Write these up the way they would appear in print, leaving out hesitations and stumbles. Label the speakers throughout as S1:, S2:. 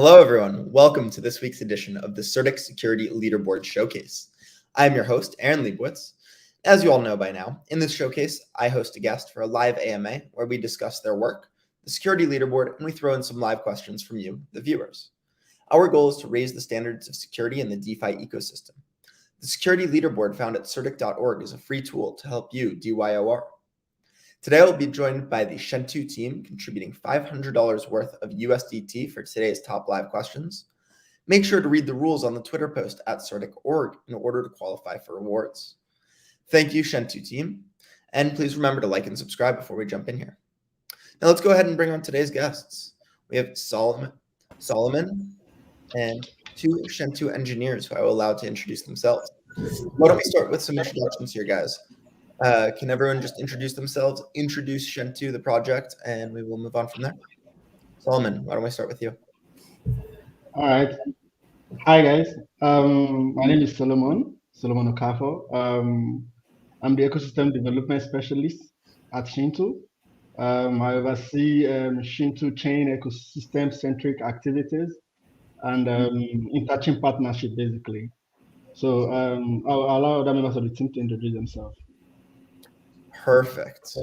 S1: Hello, everyone. Welcome to this week's edition of the CertiK Security Leaderboard Showcase. I'm your host, Aaron Leibowitz. As you all know by now, in this showcase, I host a guest for a live AMA where we discuss their work, the security leaderboard, and we throw in some live questions from you, the viewers. Our goal is to raise the standards of security in the DeFi ecosystem. The Security Leaderboard found at CertiK.org is a free tool to help you DYOR. Today, I'll be joined by the Shentu team, contributing $500 worth of USDT for today's top live questions. Make sure to read the rules on the Twitter post at CertiK.org in order to qualify for rewards. Thank you, Shentu team, and please remember to like and subscribe before we jump in here. Now, let's go ahead and bring on today's guests. We have Solomon and two Shentu engineers who I will allow to introduce themselves. Why don't we start with some introductions here, guys? Can everyone just introduce themselves, introduce Shentu, the project, and we will move on from there? Solomon, why don't we start with you?
S2: All right. Hi, guys. My name is Solomon Okafor. I'm the ecosystem development specialist at Shentu. I oversee Shentu chain ecosystem-centric activities and interchain partnership, basically. So I'll allow other members of the team to introduce themselves.
S1: Perfect.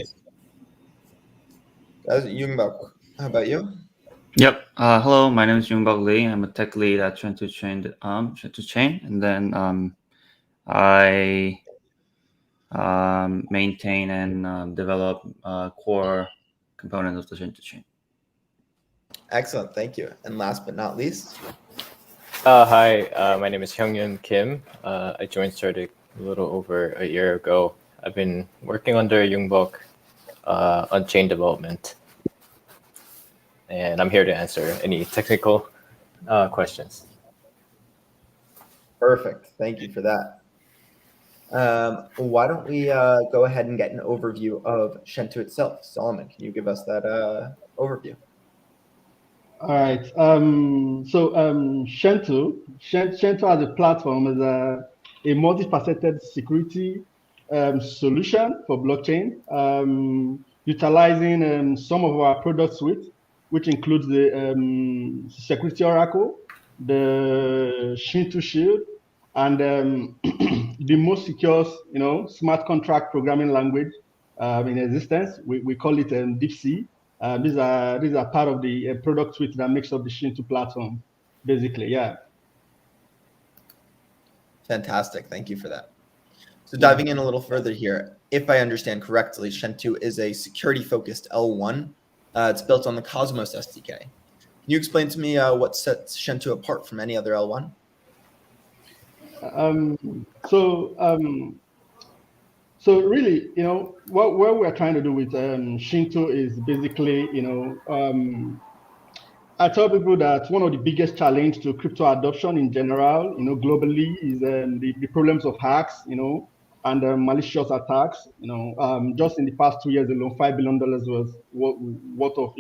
S1: Guys, Yungbok, how about you?
S3: Yep. Hello, my name is Yungbok Lee. I'm a tech lead at Shentu Chain, and then I maintain and develop core components of the Shentu Chain.
S1: Excellent, thank you. And last but not least.
S4: Hi, my name is Hyungyun Kim. I joined CertiK a little over a year ago. I've been working under Yungbok on chain development, and I'm here to answer any technical questions.
S1: Perfect. Thank you for that. Why don't we go ahead and get an overview of Shentu itself? Solomon, can you give us that overview?
S2: All right. Shentu as a platform is a multifaceted security solution for blockchain, utilizing some of our product suite, which includes the Security Oracle, the Shentu Shield, and the most secure, smart contract programming language in existence. We call it DeepC. These are part of the product suite that makes up the Shentu platform, basically. Yeah.
S1: Fantastic. Thank you for that. So diving in a little further here, if I understand correctly, Shentu is a security-focused L1. It's built on the Cosmos SDK. Can you explain to me what sets Shentu apart from any other L1?
S2: So really, what we're trying to do with Shentu is basically, I tell people that one of the biggest challenge to crypto adoption in general, globally, is the problems of hacks, and malicious attacks. Just in the past 2 years alone, $5 billion was worth of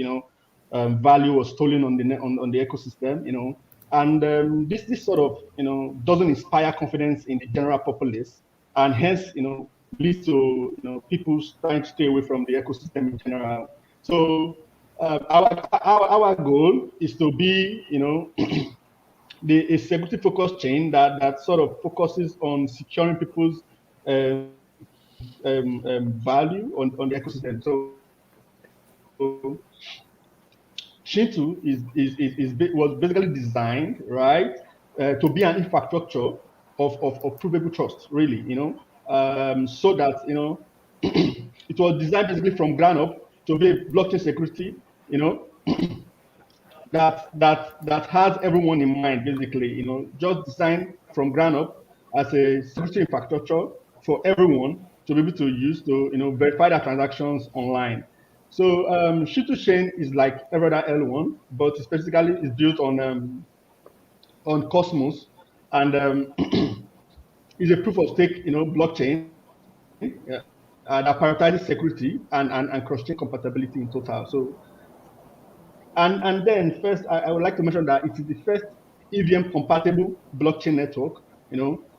S2: value was stolen on the ecosystem. And this sort of doesn't inspire confidence in the general populace, and hence leads to people trying to stay away from the ecosystem in general. So our goal is to be a security focused chain that sort of focuses on securing people's value on the ecosystem. So Shentu was basically designed, right, to be an infrastructure of provable trust, really, so that it was designed basically from ground up to be a blockchain security, that has everyone in mind, basically, just designed from ground up as a security infrastructure for everyone to be able to use to verify their transactions online. So Shentu chain is like every other L1, but specifically is built on Cosmos, and is a proof of stake blockchain that prioritizes security and cross-chain compatibility in total. So and then first I would like to mention that it is the first EVM compatible blockchain network,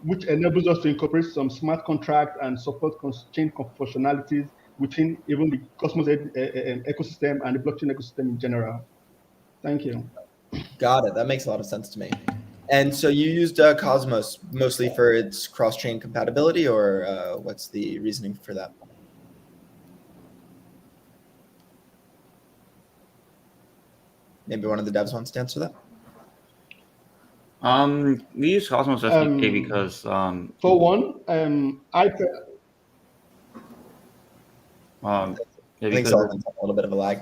S2: which enables us to incorporate some smart contract and support chain functionalities within even the Cosmos ecosystem and the blockchain ecosystem in general. Thank you.
S1: Got it. That makes a lot of sense to me. And so you used Cosmos mostly for its cross-chain compatibility, or what's the reasoning for that? Maybe one of the devs wants to answer that.
S3: We use Cosmos SDK because
S2: for one,
S1: I think Sullivan's a little bit of a lag.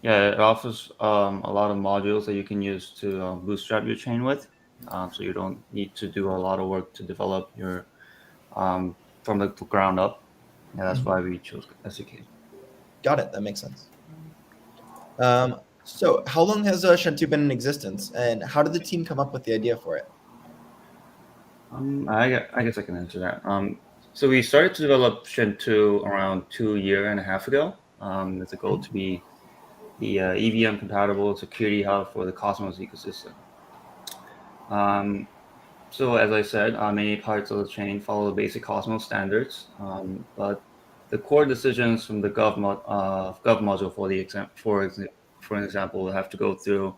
S3: Yeah, it offers a lot of modules that you can use to bootstrap your chain with, so you don't need to do a lot of work to develop your from the ground up. Yeah, that's why we chose SDK.
S1: Got it. That makes sense. So how long has Shentu been in existence, and how did the team come up with the idea for it?
S3: I guess I can answer that. So we started to develop Shentu around 2.5 years ago. With the goal to be the EVM compatible security hub for the Cosmos ecosystem. So as I said, many parts of the chain follow the basic Cosmos standards, but the core decisions from the gov module for an example, will have to go through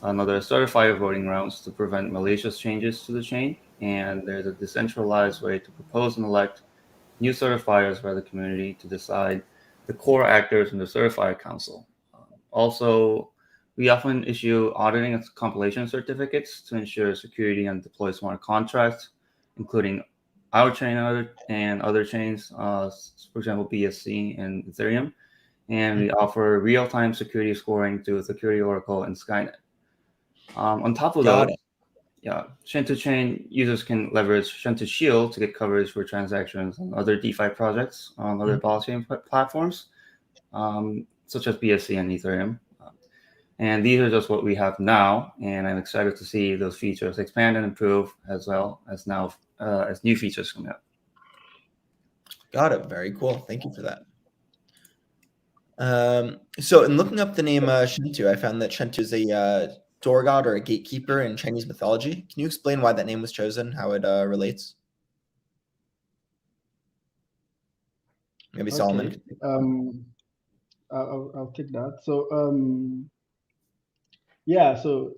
S3: another certifier voting rounds to prevent malicious changes to the chain, and there's a decentralized way to propose and elect new certifiers by the community to decide the core actors in the certifier council. Also, we often issue auditing and compilation certificates to ensure security and deploy smart contracts, including our chain and other chains, for example, BSC and Ethereum. And we offer real-time security scoring through Security Oracle and Skynet. On top of those, Shentu Chain users can leverage Shentu Shield to get coverage for transactions on other DeFi projects on other blockchain platforms, such as BSC and Ethereum. And these are just what we have now, and I'm excited to see those features expand and improve as well as now as new features come out.
S1: Got it. Very cool. Thank you for that. So in looking up the name Shentu, I found that Shentu is a door god or a gatekeeper in Chinese mythology. Can you explain why that name was chosen, how it relates? Maybe
S2: okay.
S1: Solomon.
S2: I'll take that. So yeah, so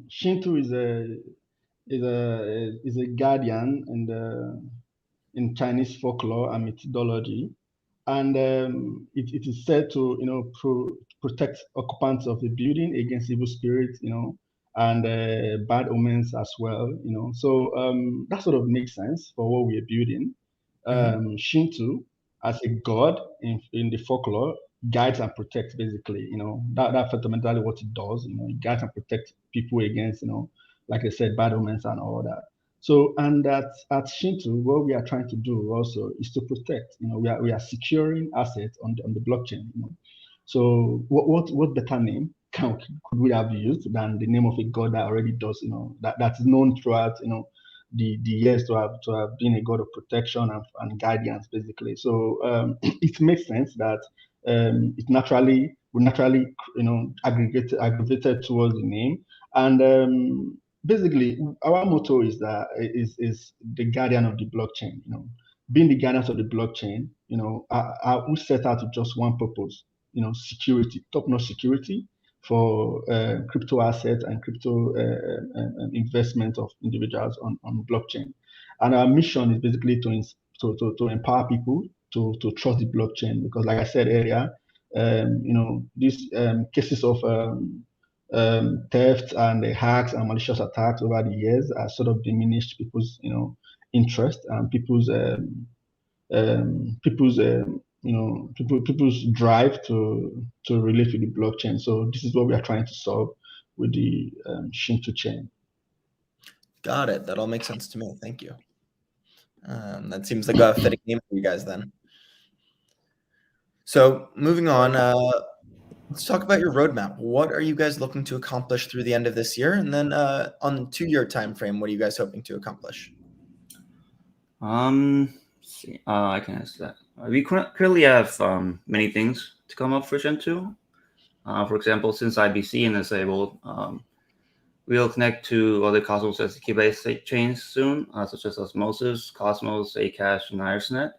S2: Shinto is a guardian in Chinese folklore and methodology, and it is said to protect occupants of the building against evil spirits, and bad omens as well, So that sort of makes sense for what we are building. Shinto as a god in the folklore guides and protects, basically, that's fundamentally what it does, it guides and protects people against, like I said, bad omens and all that. So, and at Shinto, what we are trying to do also is to protect, we are securing assets on the blockchain, So what better name could we have used than the name of a god that already does, that's known throughout, the years to have been a god of protection and guidance, basically. So it makes sense that we naturally aggregated towards the name. And basically our motto is that is the guardian of the blockchain. Being the guardians of the blockchain, we set out with just one purpose, security, top-notch security for crypto assets and crypto investment of individuals on blockchain. And our mission is basically to empower people to trust the blockchain, because like I said earlier, these cases of theft and hacks and malicious attacks over the years are sort of diminished people's interest and people's drive to relate to the blockchain. So this is what we are trying to solve with the Shinto chain.
S1: Got it. That all makes sense to me. Thank you. That seems like a fitting name for you guys then. So moving on, let's talk about your roadmap. What are you guys looking to accomplish through the end of this year? And then on the 2-year time frame, what are you guys hoping to accomplish?
S3: I can answer that. We currently have many things to come up for Shentu. For example, since IBC is disabled, we'll connect to other Cosmos SDK-based chains soon, such as Osmosis, Cosmos, Akash, and IrisNet.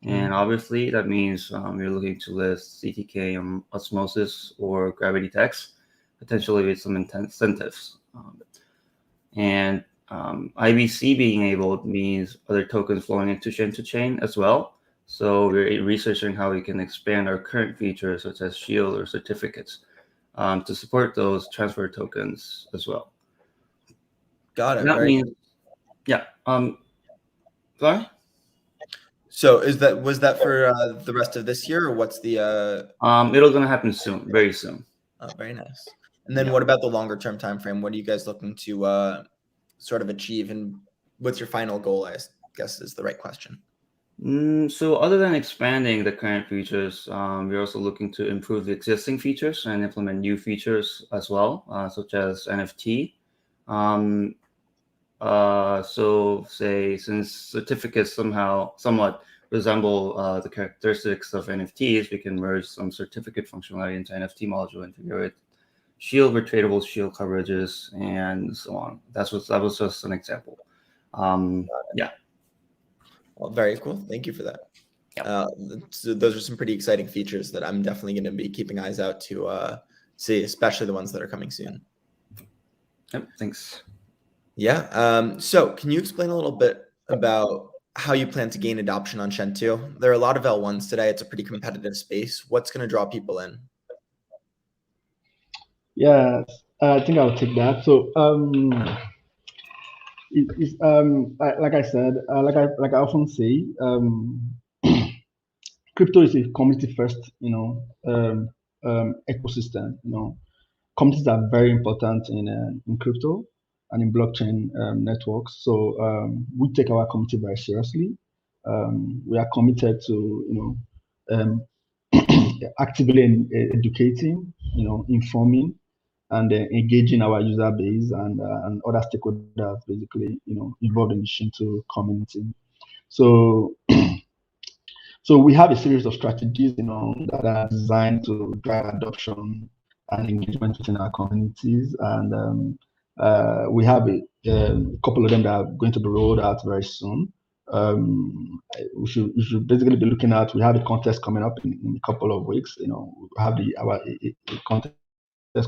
S3: And obviously, that means we're looking to list CTK on Osmosis or Gravity Text potentially with some incentives. And IBC being enabled means other tokens flowing into Shentu chain as well. So we're researching how we can expand our current features, such as Shield or certificates, to support those transfer tokens as well.
S1: Got it.
S3: That means, yeah. Sorry.
S1: So was that for the rest of this year, or what's the?
S3: It'll gonna happen soon, very soon.
S1: Oh, very nice. And then what about the longer term time frame? What are you guys looking to sort of achieve, and what's your final goal? I guess is the right question.
S3: So other than expanding the current features, we're also looking to improve the existing features and implement new features as well, such as NFT. So say since certificates somewhat resemble the characteristics of NFTs, we can merge some certificate functionality into NFT module and integrate Shield with tradable Shield coverages and so on. That was just an example. Yeah.
S1: Well, very cool. Thank you for that. So those are some pretty exciting features that I'm definitely going to be keeping eyes out to see, especially the ones that are coming soon.
S3: Yep. Thanks.
S1: Yeah. So can you explain a little bit about how you plan to gain adoption on Shentu? There are a lot of L1s today. It's a pretty competitive space. What's going to draw people in?
S2: Yeah, I think I'll take that. So like I said, like I often say, crypto is a community first, ecosystem. Communities are very important in crypto and in blockchain networks. So we take our community very seriously. We are committed to actively educating, informing, and engaging our user base and other stakeholders, basically, involved in the Shentu community. So, so we have a series of strategies, that are designed to drive adoption and engagement within our communities, and we have a couple of them that are going to be rolled out very soon. We should basically be looking at. We have a contest coming up in a couple of weeks. We have our contest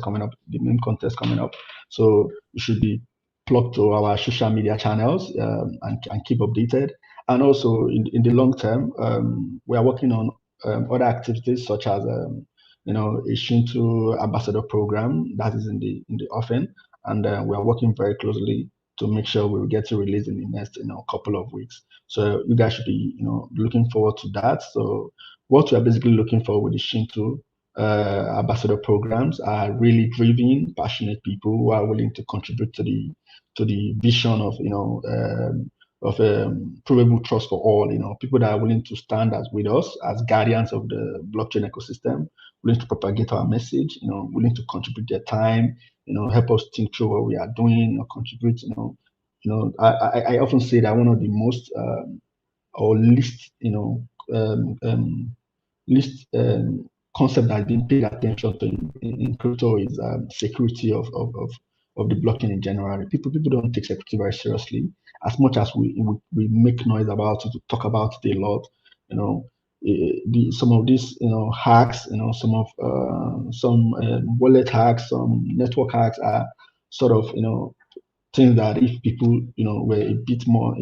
S2: coming up, the main contest coming up. So you should be plugged to our social media channels and keep updated. And also in the long term, we are working on other activities such as a Shentu ambassador program that is in the offing, and we are working very closely to make sure we will get to release in the next couple of weeks. So you guys should be looking forward to that. So what we are basically looking for with the Shentu ambassador programs are really driven, passionate people who are willing to contribute to the vision of provable trust for all. People that are willing to stand with us as guardians of the blockchain ecosystem, willing to propagate our message, willing to contribute their time, help us think through what we are doing, contribute. I often say that one of the most or least concept that has been paid attention to in crypto is security of the blockchain in general. People don't take security very seriously, as much as we make noise about it, talk about it a lot. Some of these hacks, some wallet hacks, some network hacks are sort of things that if people were a bit more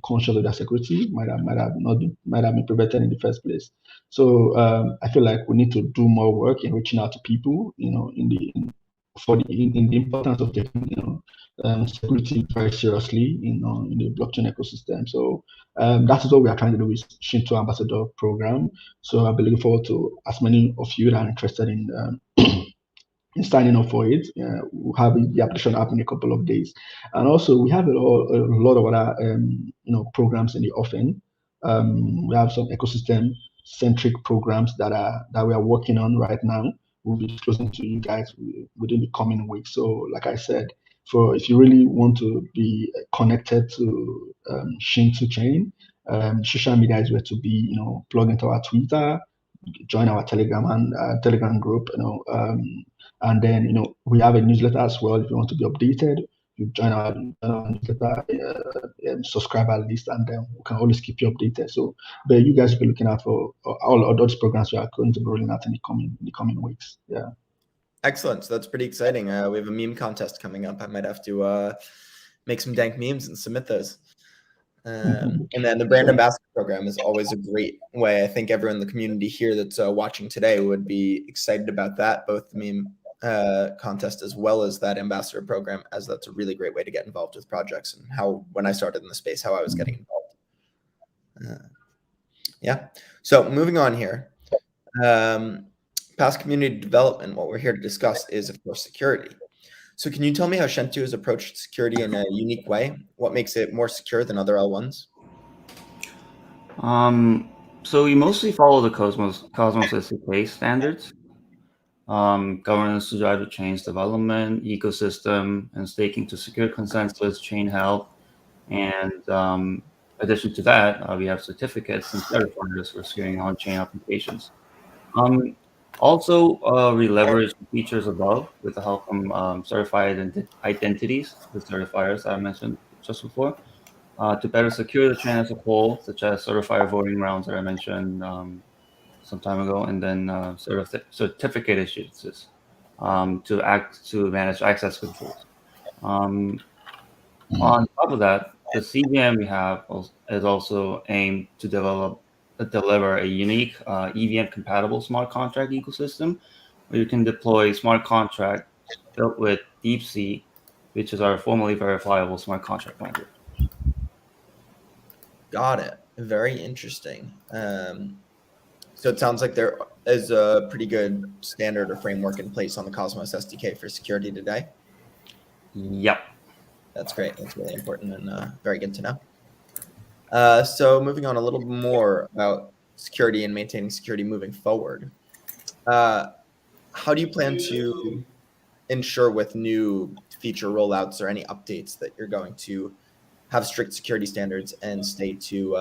S2: conscious of their security might have been prevented in the first place. So I feel like we need to do more work in reaching out to people in the importance of taking security very seriously in the blockchain ecosystem. So that is what we are trying to do with Shentu Ambassador program. So I'll be looking forward to as many of you that are interested in signing up for it. We'll have the application up in a couple of days, and also we have a lot of other programs in the offing. We have some ecosystem-centric programs that we are working on right now. We'll be disclosing to you guys within the coming weeks. So, like I said, if you really want to be connected to Shentu chain, social media is where to be. Plug into our Twitter, join our Telegram group, and then we have a newsletter as well. If you want to be updated, you join our newsletter subscriber list, and then we can always keep you updated. So, but you guys will be looking out for all of those programs we are going to be rolling out in the coming weeks. Yeah.
S1: Excellent. So that's pretty exciting. We have a meme contest coming up. I might have to make some dank memes and submit those. And then the brand ambassador program is always a great way. I think everyone in the community here that's watching today would be excited about that, both the meme contest as well as that ambassador program, as that's a really great way to get involved with projects, and how, when I started in the space, how I was getting involved. Yeah. So moving on here, past community development, what we're here to discuss is, of course, security. So can you tell me how Shentu has approached security in a unique way? What makes it more secure than other L1s?
S3: So we mostly follow the Cosmos SDK standards. Governance to drive the chain's development, ecosystem, and staking to secure consensus, chain health. And addition to that, we have certificates and certifiers for securing on-chain applications. Also, we leverage the features above with the help from certified identities, the certifiers I mentioned just before, to better secure the chain as a whole, such as certifier voting rounds that I mentioned some time ago, and then certificate issuances to manage access controls. On top of that, the CVM we have is also aimed to deliver a unique EVM-compatible smart contract ecosystem where you can deploy smart contracts built with DeepSeek, which is our formally verifiable smart contract language.
S1: Got it. Very interesting. So it sounds like there is a pretty good standard or framework in place on the Cosmos SDK for security today.
S3: Yep.
S1: That's great. That's really important and very good to know. So moving on a little more about security and maintaining security moving forward. How do you plan to ensure with new feature rollouts or any updates that you're going to have strict security standards and stay to,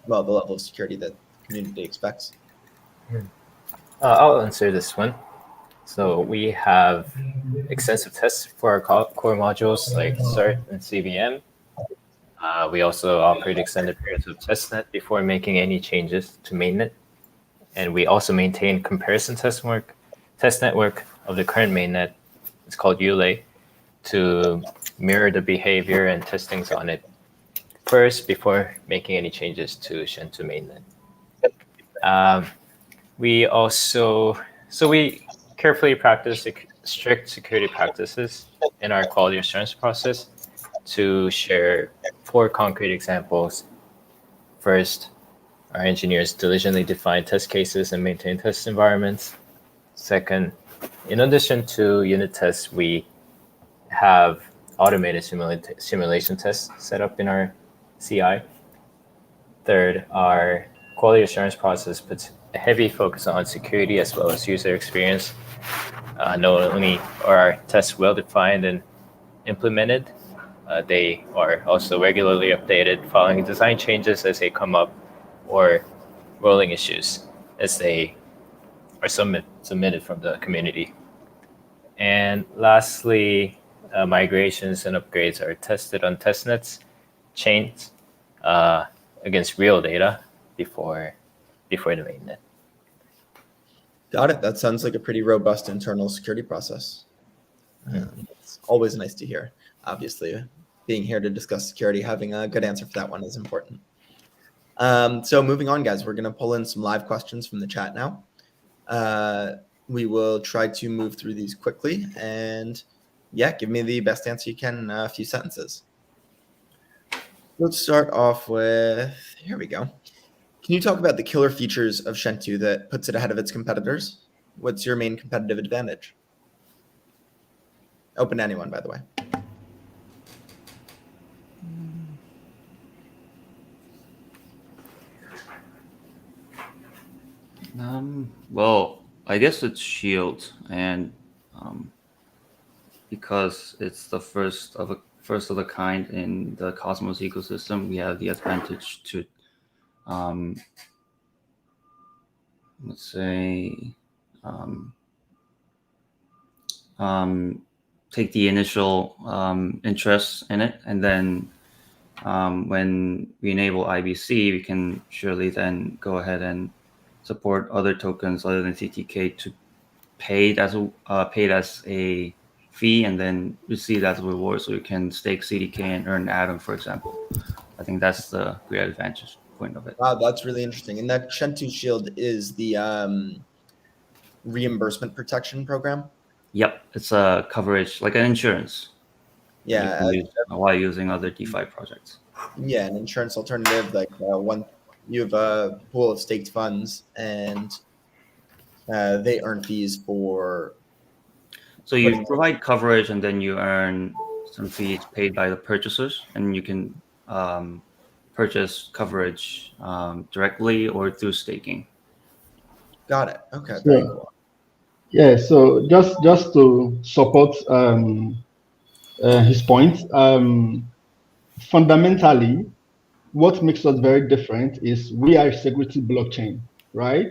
S1: well, the level of security that the community expects?
S4: I'll answer this one. So we have extensive tests for our core modules like CERT and CVM. We also operate extended periods of testnet before making any changes to mainnet. And we also maintain comparison test network of the current mainnet. It's called ULA, to mirror the behavior and testings on it first before making any changes to Shentu mainnet. We carefully practice strict security practices in our quality assurance process to share 4 concrete examples. First, our engineers diligently define test cases and maintain test environments. Second, in addition to unit tests, we have automated simulation tests set up in our CI. Third, our quality assurance process puts a heavy focus on security as well as user experience. Not only are our tests well-defined and implemented, they are also regularly updated following design changes as they come up or rolling issues as they are submitted from the community. And lastly, migrations and upgrades are tested on testnets, chains, against real data before the mainnet.
S1: Got it. That sounds like a pretty robust internal security process. It's always nice to hear. Obviously, being here to discuss security, having a good answer for that one is important. So moving on, guys, we're going to pull in some live questions from the chat now. We will try to move through these quickly, and yeah, give me the best answer you can in a few sentences. Let's start off with, here we go. Can you talk about the killer features of Shentu that puts it ahead of its competitors? What's your main competitive advantage? Open to anyone, by the way.
S3: Well, I guess it's Shield, and because it's the first of a kind in the Cosmos ecosystem, we have the advantage to, let's say, take the initial interest in it, and then when we enable IBC, we can surely then go ahead and support other tokens other than CertiK paid as a fee and then received as a reward. So you can stake CDK and earn Atom, for example. I think that's the great advantage point of it.
S1: Wow, that's really interesting. And that Shentu Shield is the reimbursement protection program.
S3: Yep, it's a coverage like an insurance.
S1: Yeah,
S3: you can use while using other DeFi projects.
S1: Yeah, an insurance alternative, like one you have a pool of staked funds and they earn fees for.
S3: So you provide coverage and then you earn some fees paid by the purchasers, and you can purchase coverage directly or through staking.
S1: Got it. Okay, very cool.
S2: Yeah, so just to support his point, fundamentally, what makes us very different is we are a security blockchain, right?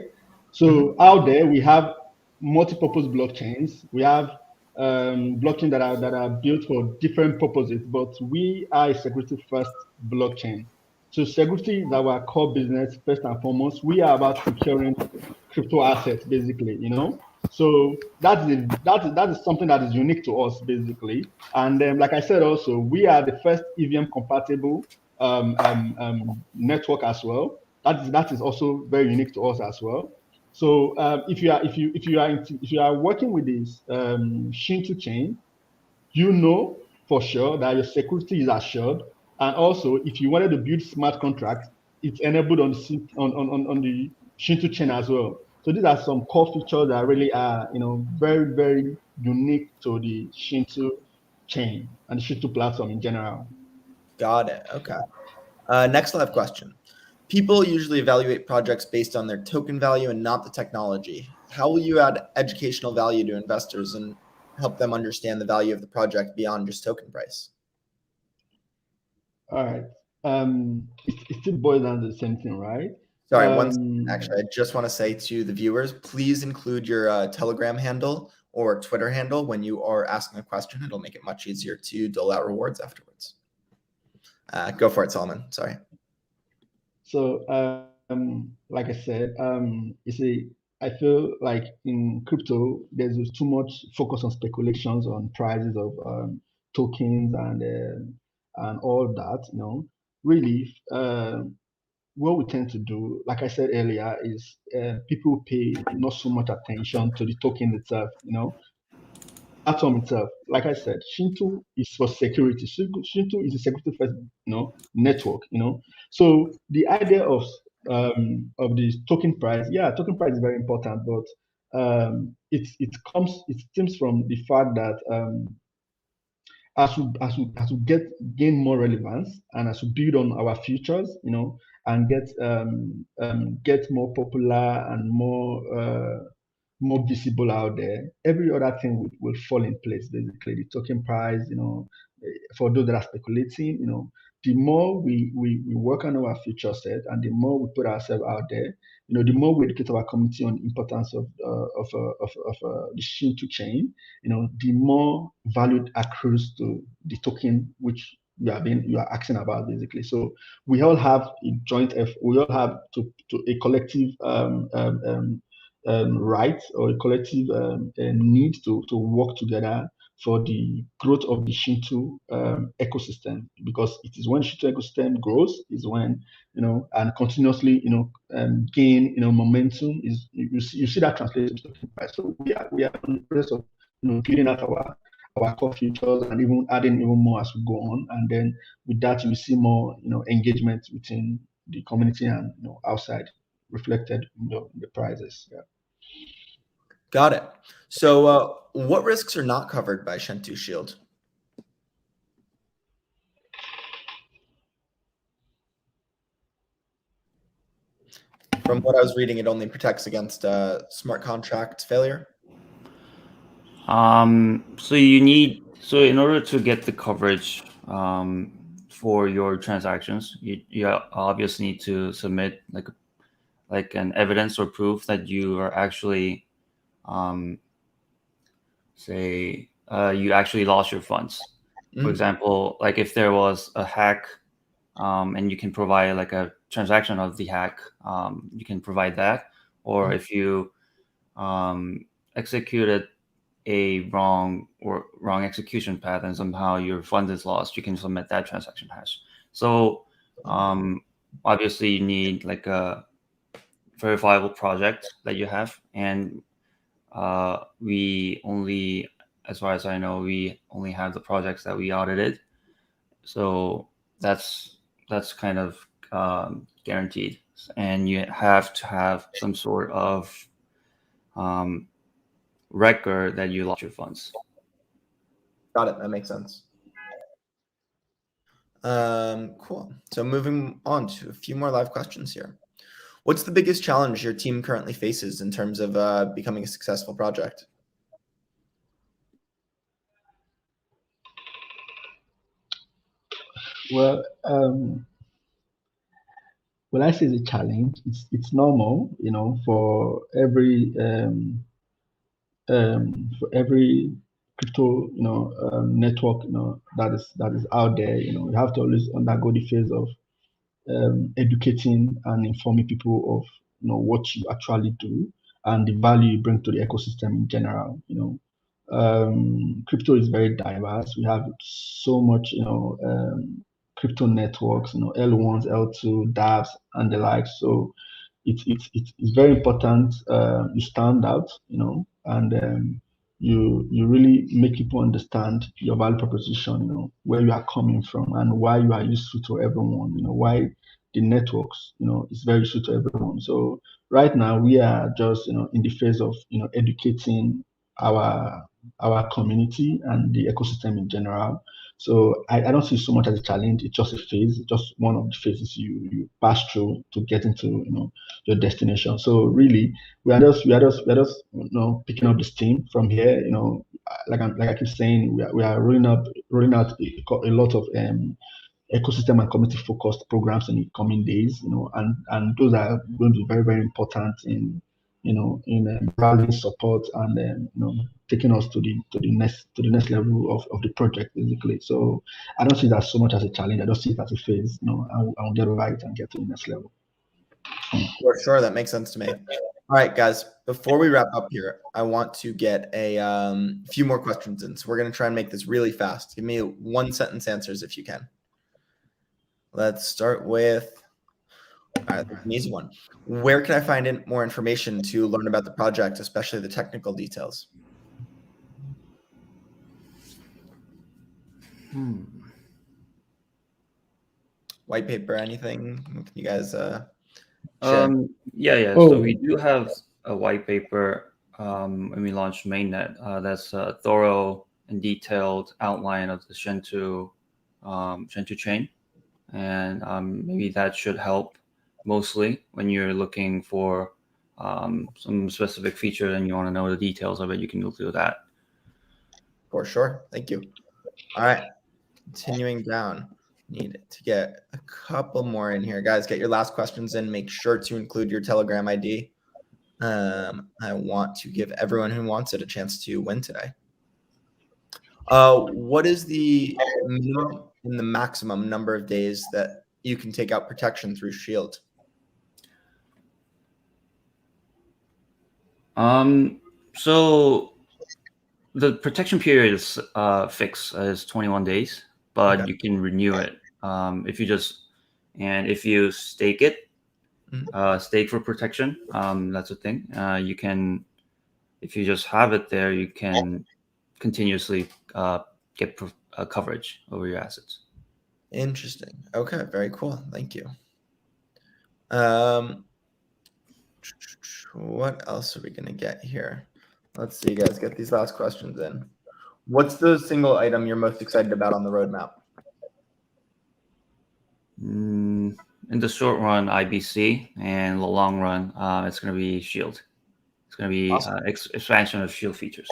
S2: So out there we have multi-purpose blockchains. We have blockchains that are built for different purposes, but we are a security first blockchain. So security is our core business first and foremost. We are about securing crypto assets, basically, you know. So that is something that is unique to us, basically. And like I said, also we are the first EVM compatible network as well. That is also very unique to us as well. So if you are working with this Shentu chain, you know for sure that your security is assured. And also, if you wanted to build smart contracts, it's enabled on the Shentu chain as well. So these are some core features that really are, very, very unique to the Shentu chain and the Shentu platform in general.
S1: Got it. Okay. Next live question. People usually evaluate projects based on their token value and not the technology. How will you add educational value to investors and help them understand the value of the project beyond just token price?
S2: All right. It still boils down to the same thing, right?
S1: Sorry, actually, I just want to say to the viewers, please include your Telegram handle or Twitter handle when you are asking a question. It'll make it much easier to dole out rewards afterwards. Go for it, Solomon. Sorry.
S2: So, like I said, you see, I feel like in crypto, there's just too much focus on speculations on prices of tokens and all that. Really, what we tend to do, like I said earlier, is people pay not so much attention to the token itself. Platform itself, like I said, Shentu is for security. Shentu is a security first, network. So the idea of the token price, token price is very important, but it stems from the fact that as we gain more relevance and as we build on our futures, and get more popular and more visible out there, every other thing will fall in place. Basically, the token price, for those that are speculating, the more we work on our future set and the more we put ourselves out there, the more we educate our community on the importance of the Shentu chain, the more value accrues to the token which you are asking about, basically. So we all have a joint effort. We all have to a collective right or a collective need to work together for the growth of the Shentu ecosystem, because it is when Shentu ecosystem grows is when and continuously gain momentum is you see that translated to token price. So we are in the process of building out our core features and even adding even more as we go on, and then with that you see more engagement within the community and outside reflected in the prices. Yeah.
S1: Got it. So what risks are not covered by Shentu Shield? From what I was reading, it only protects against smart contract failure.
S3: So in order to get the coverage for your transactions, you obviously need to submit like an evidence or proof that you are actually you actually lost your funds. For example, like if there was a hack and you can provide like a transaction of the hack, you can provide that. Or if you executed a wrong execution path and somehow your fund is lost, you can submit that transaction hash. So obviously you need like a verifiable project that you have, and we only, as far as I know, we only have the projects that we audited. So that's kind of guaranteed, and you have to have some sort of record that you lost your funds.
S1: Got it. That makes sense. Cool. So moving on to a few more live questions here. What's the biggest challenge your team currently faces in terms of becoming a successful project?
S2: Well, I say it's a challenge. It's normal, for every crypto, network, that is out there. You have to always undergo the phase of educating and informing people of what you actually do and the value you bring to the ecosystem in general. Crypto is very diverse. We have so much, crypto networks, L1s, L2, dApps, and the like. So it's very important you stand out, and you really make people understand your value proposition, where you are coming from and why you are useful to everyone, why the networks, is very useful to everyone. So right now we are just, in the phase of, educating our community and the ecosystem in general. So I don't see so much as a challenge. It's just a phase, it's just one of the phases you pass through to get into, your destination. So really, we are just picking up the steam from here. Like I keep saying, we are rolling out a lot of ecosystem and community focused programs in the coming days. And those are going to be very, very important in rallying support and taking us to the next level of the project, basically. So I don't see that so much as a challenge. I just see it as a phase. I'll get it right and get to the next level.
S1: For sure, that makes sense to me. All right, guys, before we wrap up here, I want to get a few more questions in. So we're going to try and make this really fast. Give me 1-sentence answers if you can. Let's start with an easy one. Where can I find more information to learn about the project, especially the technical details? White paper, anything? Can you guys share?
S3: Yeah.
S2: Oh.
S3: So we do have a white paper when we launched mainnet. That's a thorough and detailed outline of the Shentu chain, and maybe that should help mostly when you're looking for some specific feature and you want to know the details of it. You can go through that.
S1: For sure. Thank you. All right. Continuing down. Need to get a couple more in here. Guys, get your last questions in. Make sure to include your Telegram ID. I want to give everyone who wants it a chance to win today. What is the minimum and the maximum number of days that you can take out protection through Shield?
S3: So the protection period is fixed as 21 days, but
S1: Okay.
S3: you can renew it if you stake it. Stake for protection. That's a thing. You can, if you just have it there, you can continuously get coverage over your assets.
S1: Interesting. Okay, very cool. Thank you. What else are we going to get here? Let's see, guys, get these last questions in. What's the single item you're most excited about on the roadmap?
S3: In the short run, IBC, and the long run, it's going to be Shield. It's going to be
S1: Awesome.
S3: Expansion of Shield features.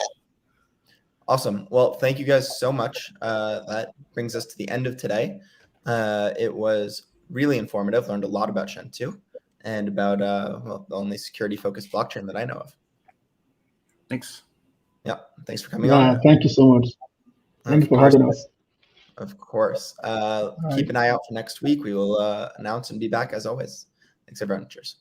S1: Awesome. Well, thank you guys so much. That brings us to the end of today. It was really informative. Learned a lot about Shentu and about the only security-focused blockchain that I know of.
S3: Thanks.
S1: Yeah. Thanks for coming on.
S2: Thank you so much. Thank you for having us.
S1: Of course. Keep an eye out for next week. We will announce and be back as always. Thanks, everyone. Cheers.